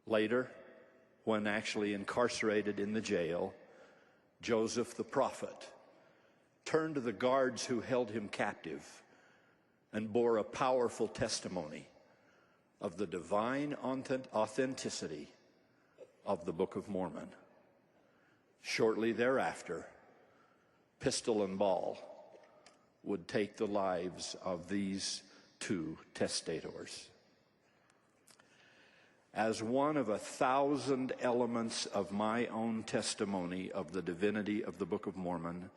Later, when actually incarcerated in the jail, Joseph the prophet turned to the guards who held him captive and bore a powerful testimony of the divine authenticity of the Book of Mormon. Shortly thereafter, pistol and ball would take the lives of these two testators. As one of 1,000 elements of my own testimony of the divinity of the Book of Mormon,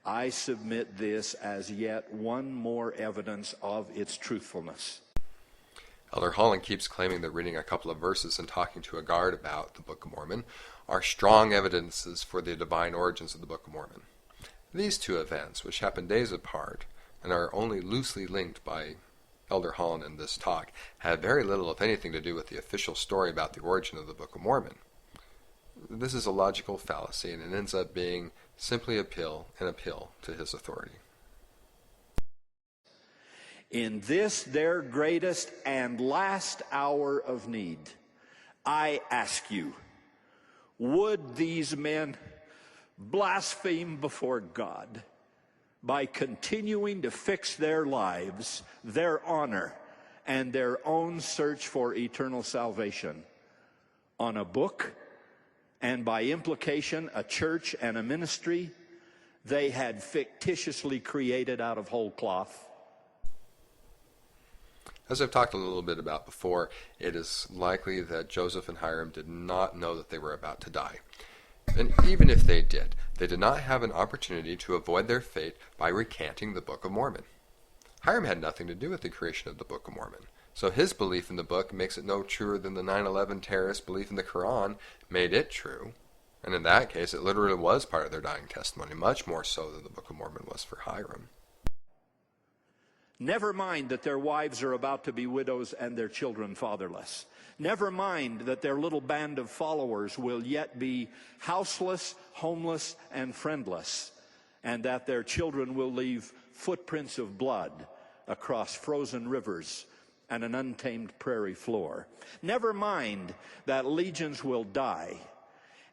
I submit this as yet one more evidence of its truthfulness. Elder Holland keeps claiming that reading a couple of verses and talking to a guard about the Book of Mormon are strong evidences for the divine origins of the Book of Mormon. These two events, which happen days apart and are only loosely linked by Elder Holland in this talk, have very little, if anything, to do with the official story about the origin of the Book of Mormon. This is a logical fallacy, and it ends up being simply an appeal to his authority. In this their greatest and last hour of need, I ask you, would these men blaspheme before God by continuing to fix their lives, their honor, and their own search for eternal salvation on a book, and by implication a church and a ministry they had fictitiously created out of whole cloth? As I've talked a little bit about before, it is likely that Joseph and Hyrum did not know that they were about to die. And even if they did not have an opportunity to avoid their fate by recanting the Book of Mormon. Hyrum had nothing to do with the creation of the Book of Mormon, so his belief in the book makes it no truer than the 9/11 terrorist belief in the Quran made it true. And in that case, it literally was part of their dying testimony, much more so than the Book of Mormon was for Hyrum. Never mind that their wives are about to be widows and their children fatherless. Never mind that their little band of followers will yet be houseless, homeless, and friendless, and that their children will leave footprints of blood across frozen rivers and an untamed prairie floor. Never mind that legions will die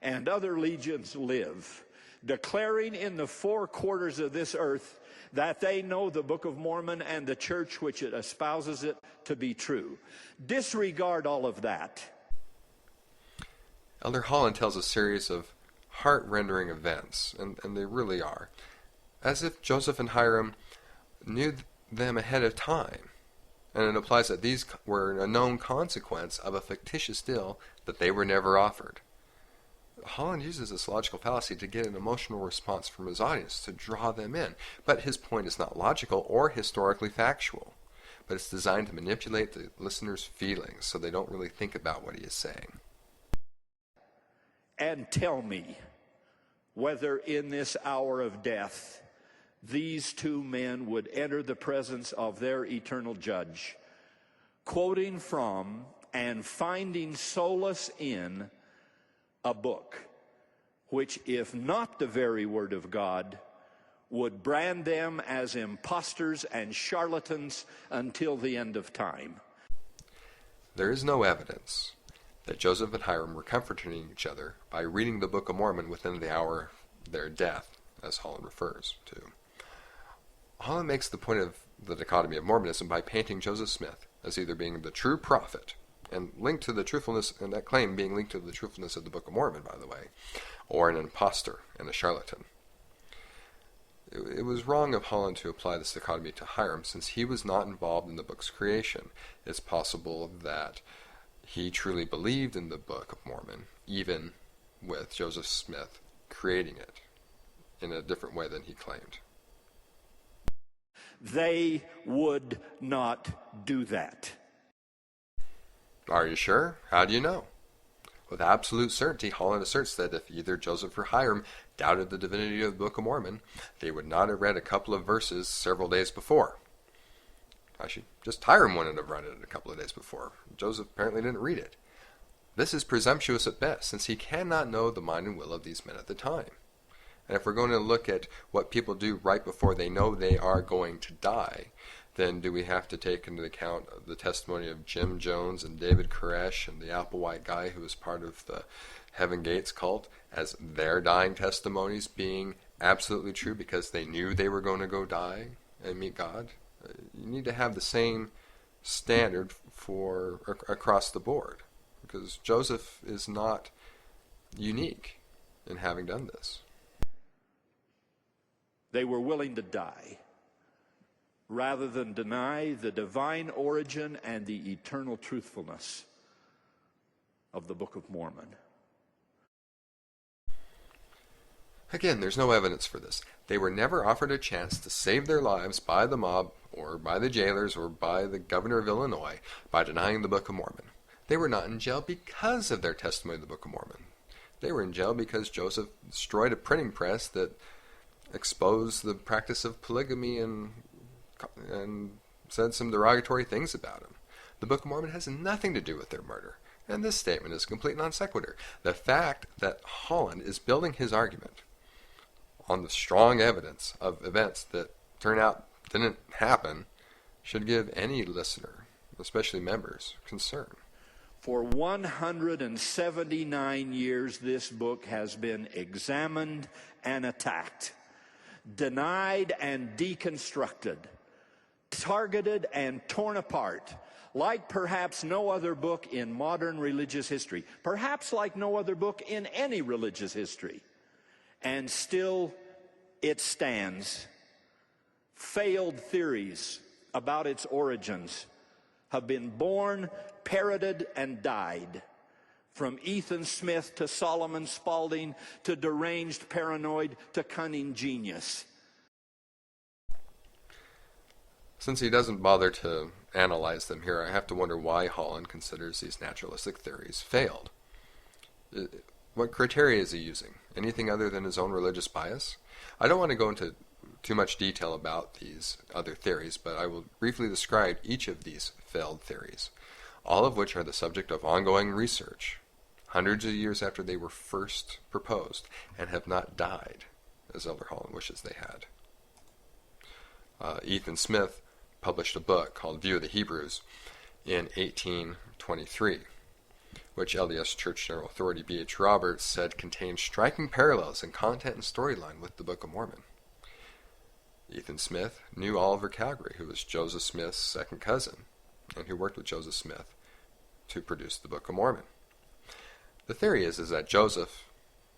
and other legions live, declaring in the four quarters of this earth that they know the Book of Mormon and the church which it espouses it to be true. Disregard all of that. Elder Holland tells a series of heart-rendering events, and they really are, as if Joseph and Hyrum knew them ahead of time. And it implies that these were a known consequence of a fictitious deal that they were never offered. Holland uses this logical fallacy to get an emotional response from his audience, to draw them in. But his point is not logical or historically factual, but it's designed to manipulate the listener's feelings so they don't really think about what he is saying. And tell me whether in this hour of death these two men would enter the presence of their eternal judge, quoting from and finding solace in a book which, if not the very word of God, would brand them as impostors and charlatans until the end of time. There is no evidence that Joseph and Hyrum were comforting each other by reading the Book of Mormon within the hour of their death, as Holland refers to. Holland makes the point of the dichotomy of Mormonism by painting Joseph Smith as either being the true prophet, and linked to the truthfulness, and that claim being linked to the truthfulness of the Book of Mormon, by the way, or an impostor and a charlatan. It was wrong of Holland to apply this dichotomy to Hyrum, since he was not involved in the book's creation. It's possible that he truly believed in the Book of Mormon, even with Joseph Smith creating it in a different way than he claimed. They would not do that. Are you sure? How do you know? With absolute certainty, Holland asserts that if either Joseph or Hyrum doubted the divinity of the Book of Mormon, they would not have read a couple of verses several days before. Actually, just Hyrum wouldn't have read it a couple of days before. Joseph apparently didn't read it. This is presumptuous at best, since he cannot know the mind and will of these men at the time. And if we're going to look at what people do right before they know they are going to die, then do we have to take into account the testimony of Jim Jones and David Koresh and the Applewhite guy who was part of the Heaven Gates cult as their dying testimonies being absolutely true because they knew they were going to go die and meet God? You need to have the same standard for across the board, because Joseph is not unique in having done this. They were willing to die rather than deny the divine origin and the eternal truthfulness of the Book of Mormon. Again, there's no evidence for this. They were never offered a chance to save their lives by the mob or by the jailers or by the governor of Illinois by denying the Book of Mormon. They were not in jail because of their testimony of the Book of Mormon. They were in jail because Joseph destroyed a printing press that exposed the practice of polygamy and said some derogatory things about him. The Book of Mormon has nothing to do with their murder, and this statement is a complete non sequitur. The fact that Holland is building his argument on the strong evidence of events that turn out didn't happen should give any listener, especially members, concern. For 179 years, this book has been examined and attacked, denied and deconstructed, targeted and torn apart, like perhaps no other book in modern religious history, perhaps like no other book in any religious history. And still it stands. Failed theories about its origins have been born, parroted, and died. From Ethan Smith to Solomon Spaulding to deranged paranoid to cunning genius. Since he doesn't bother to analyze them here, I have to wonder why Holland considers these naturalistic theories failed. What criteria is he using? Anything other than his own religious bias? I don't want to go into too much detail about these other theories, but I will briefly describe each of these failed theories, all of which are the subject of ongoing research, hundreds of years after they were first proposed, and have not died, as Elder Holland wishes they had. Ethan Smith published a book called View of the Hebrews in 1823, which LDS Church General Authority B.H. Roberts said contained striking parallels in content and storyline with the Book of Mormon. Ethan Smith knew Oliver Cowdery, who was Joseph Smith's second cousin, and who worked with Joseph Smith to produce the Book of Mormon. The theory is that Joseph,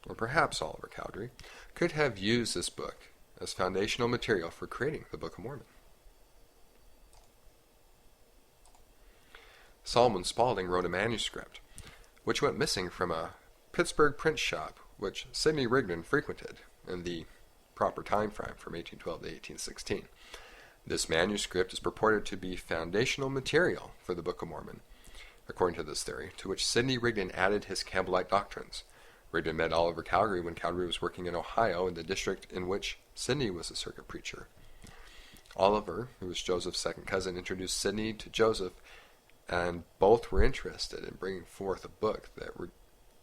or perhaps Oliver Cowdery, could have used this book as foundational material for creating the Book of Mormon. Solomon Spaulding wrote a manuscript, which went missing from a Pittsburgh print shop which Sidney Rigdon frequented in the proper time frame from 1812 to 1816. This manuscript is purported to be foundational material for the Book of Mormon, according to this theory, to which Sidney Rigdon added his Campbellite doctrines. Rigdon met Oliver Cowdery when Cowdery was working in Ohio in the district in which Sidney was a circuit preacher. Oliver, who was Joseph's second cousin, introduced Sidney to Joseph, and both were interested in bringing forth a book that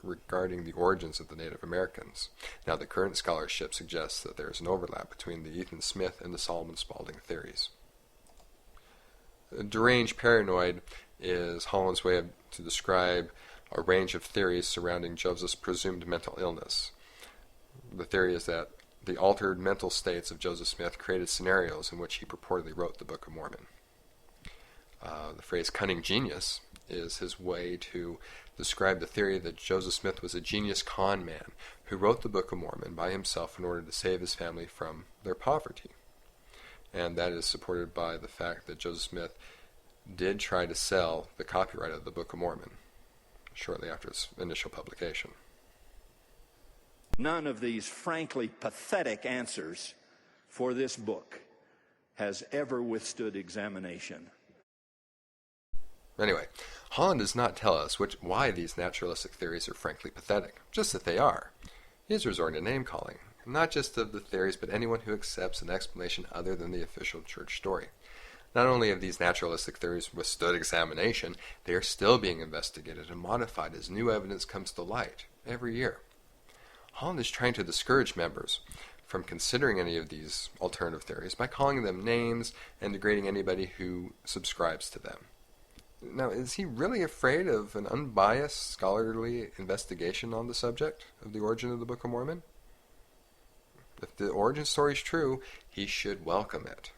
regarding the origins of the Native Americans. Now, the current scholarship suggests that there is an overlap between the Ethan Smith and the Solomon Spaulding theories. Deranged paranoid is Holland's way to describe a range of theories surrounding Joseph's presumed mental illness. The theory is that the altered mental states of Joseph Smith created scenarios in which he purportedly wrote the Book of Mormon. The phrase cunning genius is his way to describe the theory that Joseph Smith was a genius con man who wrote the Book of Mormon by himself in order to save his family from their poverty. And that is supported by the fact that Joseph Smith did try to sell the copyright of the Book of Mormon shortly after its initial publication. None of these frankly pathetic answers for this book has ever withstood examination. Anyway, Holland does not tell us why these naturalistic theories are frankly pathetic, just that they are. He is resorting to name-calling, not just of the theories, but anyone who accepts an explanation other than the official church story. Not only have these naturalistic theories withstood examination, they are still being investigated and modified as new evidence comes to light every year. Holland is trying to discourage members from considering any of these alternative theories by calling them names and degrading anybody who subscribes to them. Now, is he really afraid of an unbiased scholarly investigation on the subject of the origin of the Book of Mormon? If the origin story is true, he should welcome it.